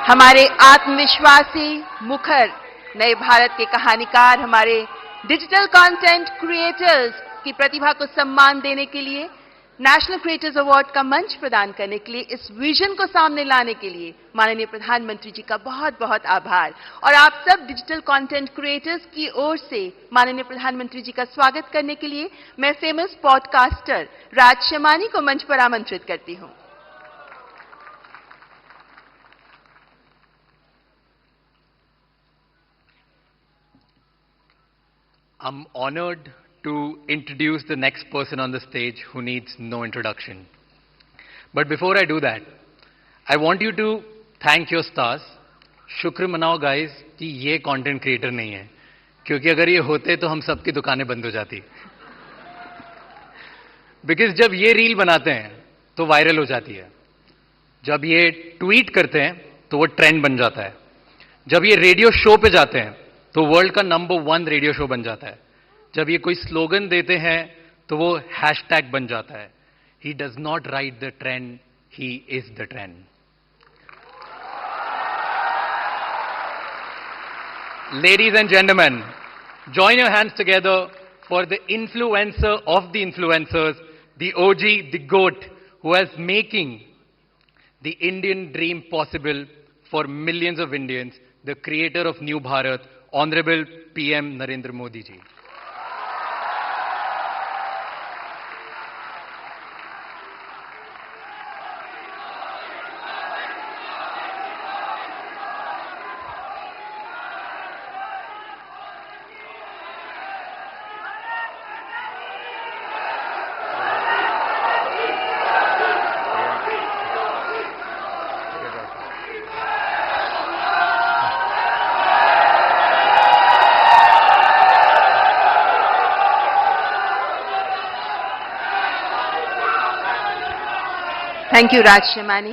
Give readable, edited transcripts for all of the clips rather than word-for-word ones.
हमारे आत्मविश्वासी मुखर नए भारत के कहानीकार, हमारे डिजिटल कंटेंट क्रिएटर्स की प्रतिभा को सम्मान देने के लिए, नेशनल क्रिएटर्स अवार्ड का मंच प्रदान करने के लिए, इस विजन को सामने लाने के लिए माननीय प्रधानमंत्री जी का बहुत बहुत आभार। और आप सब डिजिटल कंटेंट क्रिएटर्स की ओर से माननीय प्रधानमंत्री जी का स्वागत करने के लिए मैं फेमस पॉडकास्टर राज शमानी को मंच पर आमंत्रित करती हूं। I'm honored to introduce the next person on the stage who needs no introduction. But before I do that, I want you to thank your stars. शुक्र मनाओ guys कि ये content creator नहीं है, क्योंकि अगर ये होते तो हम सबकी दुकानें बंद हो जाती। Because जब ये रील बनाते हैं तो वायरल हो जाती है, जब ये ट्वीट करते हैं तो वो ट्रेंड बन जाता है, जब ये रेडियो शो पे जाते हैं तो वर्ल्ड का नंबर 1 रेडियो शो बन जाता है, जब ये कोई स्लोगन देते हैं तो वो हैशटैग बन जाता है। He does not write the trend, he is the trend. Ladies and gentleman, join your hands together for the influencer of the influencers, the OG, the GOAT, who is making the Indian dream possible for millions of Indians, the creator of New Bharat, Honorable PM Narendra Modi ji. Thank you Raj Shamani.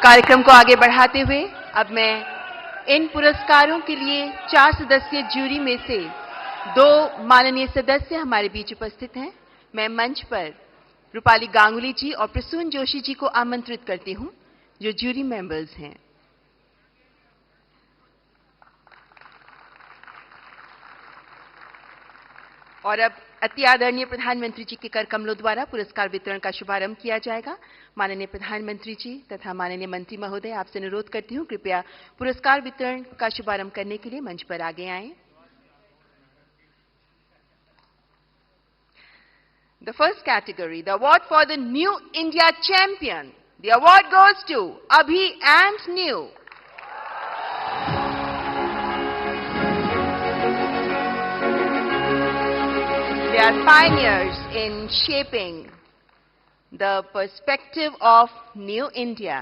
कार्यक्रम को आगे बढ़ाते हुए अब मैं इन पुरस्कारों के लिए 4 सदस्यीय जूरी में से 2 माननीय सदस्य हमारे बीच उपस्थित हैं। मैं मंच पर रूपाली गांगुली जी और प्रसून जोशी जी को आमंत्रित करती हूं, जो जूरी मेंबर्स हैं। और अब अति आदरणीय प्रधानमंत्री जी के कर कमलों द्वारा पुरस्कार वितरण का शुभारंभ किया जाएगा। माननीय प्रधानमंत्री जी तथा माननीय मंत्री महोदय, आपसे अनुरोध करती हूं कृपया पुरस्कार वितरण का शुभारंभ करने के लिए मंच पर आगे आएं। The first category, the award for the new India champion, the award goes to Abhi and Niyu. They are pioneers in shaping the perspective of New India.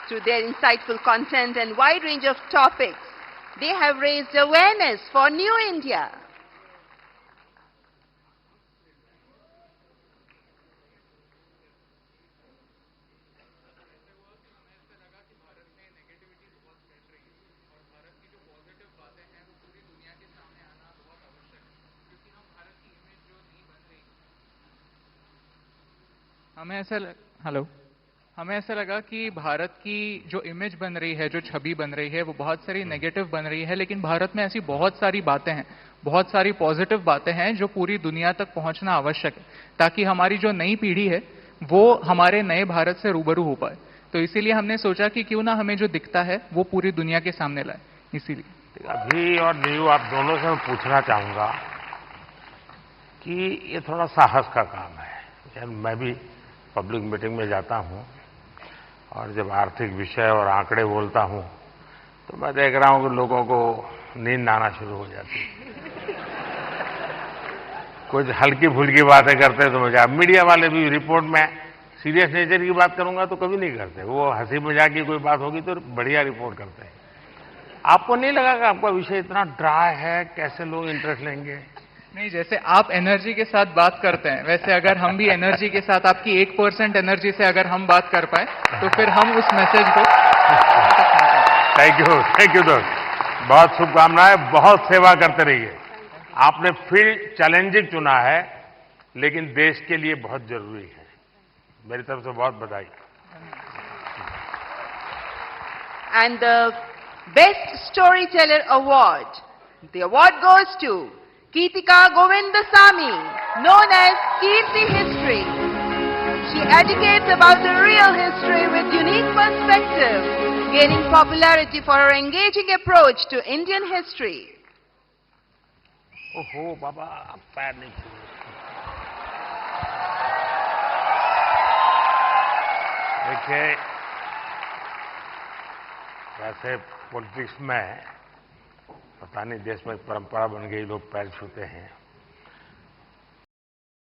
Through their insightful content and wide range of topics, they have raised awareness for New India. हमें ऐसा लगा कि भारत की जो image बन रही है, जो छवि बन रही है, वो बहुत सारी नेगेटिव बन रही है, लेकिन भारत में ऐसी बहुत सारी बातें हैं, बहुत सारी पॉजिटिव बातें हैं जो पूरी दुनिया तक पहुंचना आवश्यक है, ताकि हमारी जो नई पीढ़ी है वो हमारे नए भारत से रूबरू हो पाए। तो इसीलिए हमने सोचा कि क्यों ना हमें जो दिखता है वो पूरी दुनिया के सामने लाए। इसीलिए अभी और न्यू, आप दोनों से मैं पूछना चाहूंगा कि ये थोड़ा साहस का काम है। मैं भी पब्लिक मीटिंग में जाता हूं और जब आर्थिक विषय और आंकड़े बोलता हूं तो मैं देख रहा हूं कि लोगों को नींद आना शुरू हो जाती है। कुछ हल्की फुल्की बातें करते तो मजा। मीडिया वाले भी रिपोर्ट में सीरियस नेचर की बात करूंगा तो कभी नहीं करते, वो हंसी मजाक की कोई बात होगी तो बढ़िया रिपोर्ट करते हैं। आपको नहीं लगा कि आपका विषय इतना ड्राई है, कैसे लोग इंटरेस्ट लेंगे? नहीं, जैसे आप एनर्जी के साथ बात करते हैं, वैसे अगर हम भी एनर्जी के साथ, आपकी 1% एनर्जी से अगर हम बात कर पाए तो फिर हम उस मैसेज को थैंक यू दोस्त। बहुत शुभकामनाएं, बहुत सेवा करते रहिए। आपने फील्ड चैलेंजिंग चुना है, लेकिन देश के लिए बहुत जरूरी है। मेरी तरफ से बहुत बधाई। And the Best Storyteller Award. The award goes to Keetika Govindasamy, known as Kirti History. She educates about the real history with unique perspective, gaining popularity for her engaging approach to Indian history. ओहो बाबा, पैर नहीं छूए। देखिए, वैसे politics में पता नहीं देश में एक परंपरा बन गई, लोग पैर छूते हैं।